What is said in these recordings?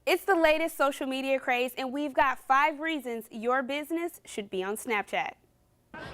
It's the latest social media craze, and we've got 5 reasons your business should be on Snapchat.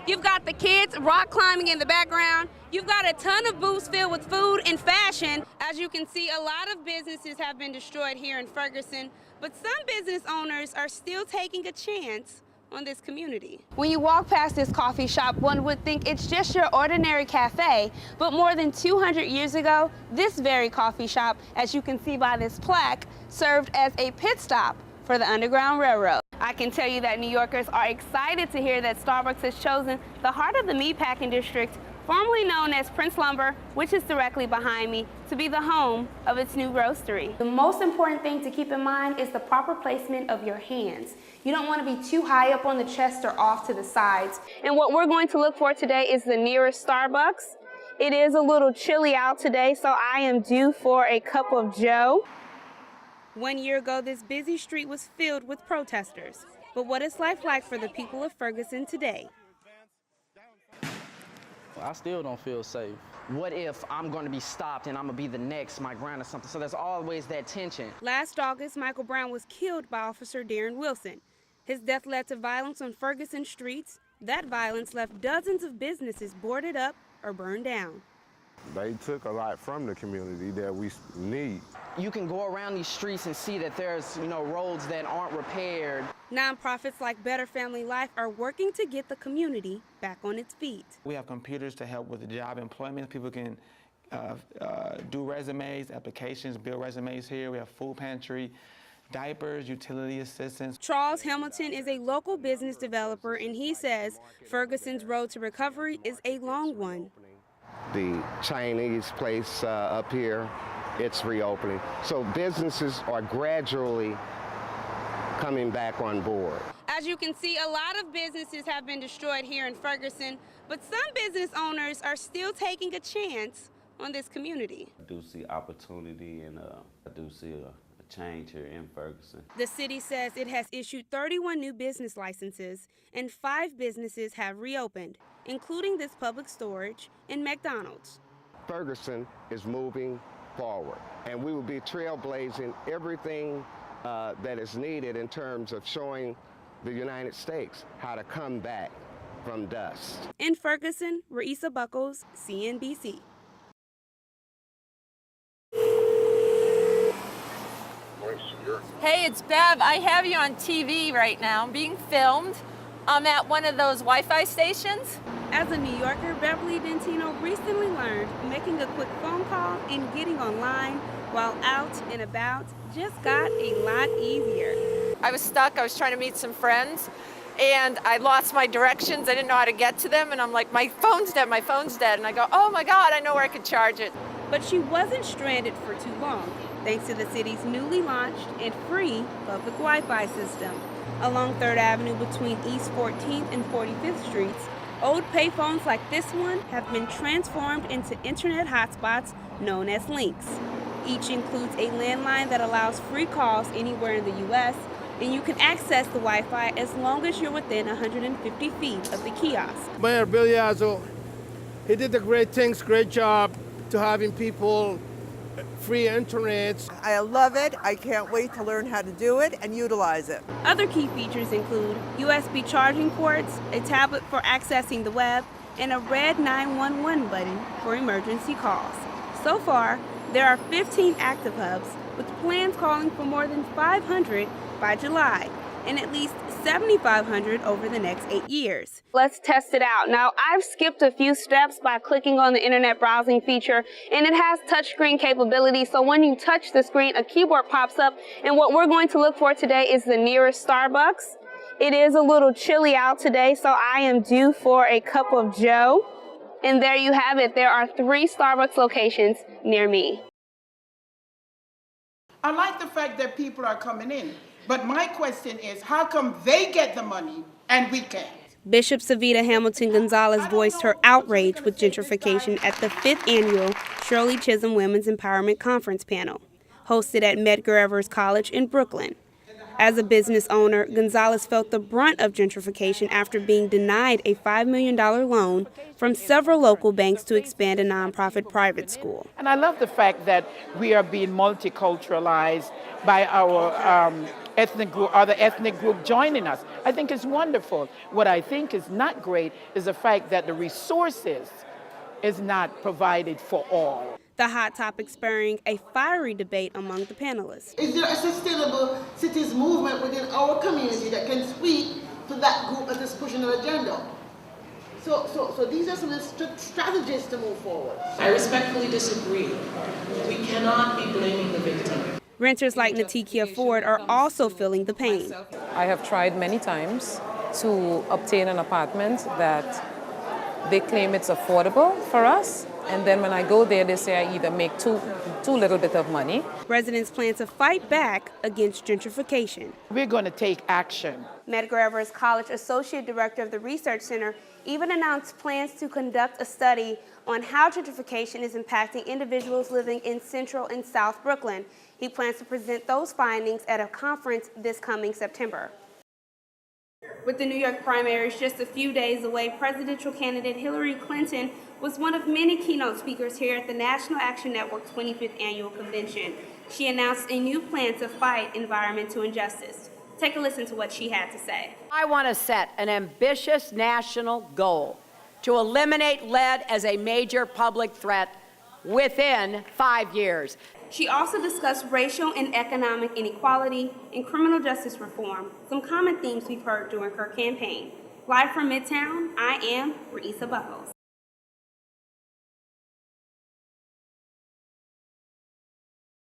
You've got the kids rock climbing in the background. You've got a ton of booths filled with food and fashion. As you can see, a lot of businesses have been destroyed here in Ferguson, but some business owners are still taking a chance on this community. When you walk past this coffee shop, one would think it's just your ordinary cafe, but more than 200 years ago, this very coffee shop, as you can see by this plaque, served as a pit stop for the Underground Railroad. I can tell you that New Yorkers are excited to hear that Starbucks has chosen the heart of the meatpacking district, formerly known as Prince Lumber, which is directly behind me, to be the home of its new roastery. The most important thing to keep in mind is the proper placement of your hands. You don't want to be too high up on the chest or off to the sides. And what we're going to look for today is the nearest Starbucks. It is a little chilly out today, so I am due for a cup of joe. 1 year ago, this busy street was filled with protesters. But what is life like for the people of Ferguson today? I still don't feel safe. What if I'm going to be stopped and I'm going to be the next Mike Brown or something? So there's always that tension. Last August, Michael Brown was killed by Officer Darren Wilson. His death led to violence on Ferguson streets. That violence left dozens of businesses boarded up or burned down. They took a lot from the community that we need. You can go around these streets and see that there's, roads that aren't repaired. Nonprofits like Better Family Life are working to get the community back on its feet. We have computers to help with the job employment. People can do resumes, applications, build resumes here. We have food pantry, diapers, utility assistance. Charles Hamilton is a local business developer, and he says Ferguson's road to recovery is a long one. The Chinese place up here, it's reopening. So businesses are gradually coming back on board. As you can see, a lot of businesses have been destroyed here in Ferguson, but some business owners are still taking a chance on this community. I do see opportunity, and I do see a change here in Ferguson. The city says it has issued 31 new business licenses, and 5 businesses have reopened, including this public storage and McDonald's. Ferguson is moving forward, and we will be trailblazing everything that is needed in terms of showing the United States how to come back from dust. In Ferguson, Re-Essa Buckels, CNBC. Hey, it's Bev. I have you on TV right now. I'm being filmed. I'm at one of those Wi-Fi stations. As a New Yorker, Beverly Dentino recently learned making a quick phone call and getting online while out and about just got a lot easier. I was stuck. I was trying to meet some friends, and I lost my directions. I didn't know how to get to them, and I'm like, my phone's dead, my phone's dead. And I go, oh my God, I know where I could charge it. But she wasn't stranded for too long, thanks to the city's newly launched and free public Wi-Fi system. Along 3rd Avenue between East 14th and 45th Streets, old payphones like this one have been transformed into internet hotspots known as links. Each includes a landline that allows free calls anywhere in the U.S., and you can access the Wi-Fi as long as you're within 150 feet of the kiosk. Mayor Bigliazzo, he did the great things, great job to having people free internet. I love it. I can't wait to learn how to do it and utilize it. Other key features include USB charging ports, a tablet for accessing the web, and a red 911 button for emergency calls. So far, there are 15 active hubs, with plans calling for more than 500 by July, and at least 7,500 over the next 8 years. Let's test it out. Now, I've skipped a few steps by clicking on the internet browsing feature, and it has touchscreen capability, so when you touch the screen, a keyboard pops up, and what we're going to look for today is the nearest Starbucks. It is a little chilly out today, so I am due for a cup of joe. And there you have it. There are 3 Starbucks locations near me. I like the fact that people are coming in. But my question is, how come they get the money and we can't? Bishop Savita Hamilton Gonzalez voiced her outrage with gentrification at the 5th annual Shirley Chisholm Women's Empowerment Conference panel, hosted at Medgar Evers College in Brooklyn. As a business owner, Gonzalez felt the brunt of gentrification after being denied a $5 million loan from several local banks to expand a nonprofit private school. And I love the fact that we are being multiculturalized by our ethnic group, other ethnic group joining us. I think it's wonderful. What I think is not great is the fact that the resources is not provided for all. The hot topic spurring a fiery debate among the panelists. Is there a sustainable cities movement within our community that can speak to that group that is pushing an agenda? So these are some of the strategies to move forward. I respectfully disagree. We cannot be blaming the victim. Renters like Natikia Ford are also feeling the pain. I have tried many times to obtain an apartment that they claim it's affordable for us. And then when I go there, they say I either make too little bit of money. Residents plan to fight back against gentrification. We're going to take action. Medgar Evers College Associate Director of the Research Center even announced plans to conduct a study on how gentrification is impacting individuals living in Central and South Brooklyn. He plans to present those findings at a conference this coming September. With the New York primaries just a few days away, presidential candidate Hillary Clinton was one of many keynote speakers here at the National Action Network 25th Annual Convention. She announced a new plan to fight environmental injustice. Take a listen to what she had to say. I want to set an ambitious national goal to eliminate lead as a major public threat within 5 years. She also discussed racial and economic inequality and criminal justice reform, some common themes we've heard during her campaign. Live from Midtown, I am Re-Essa Buckels.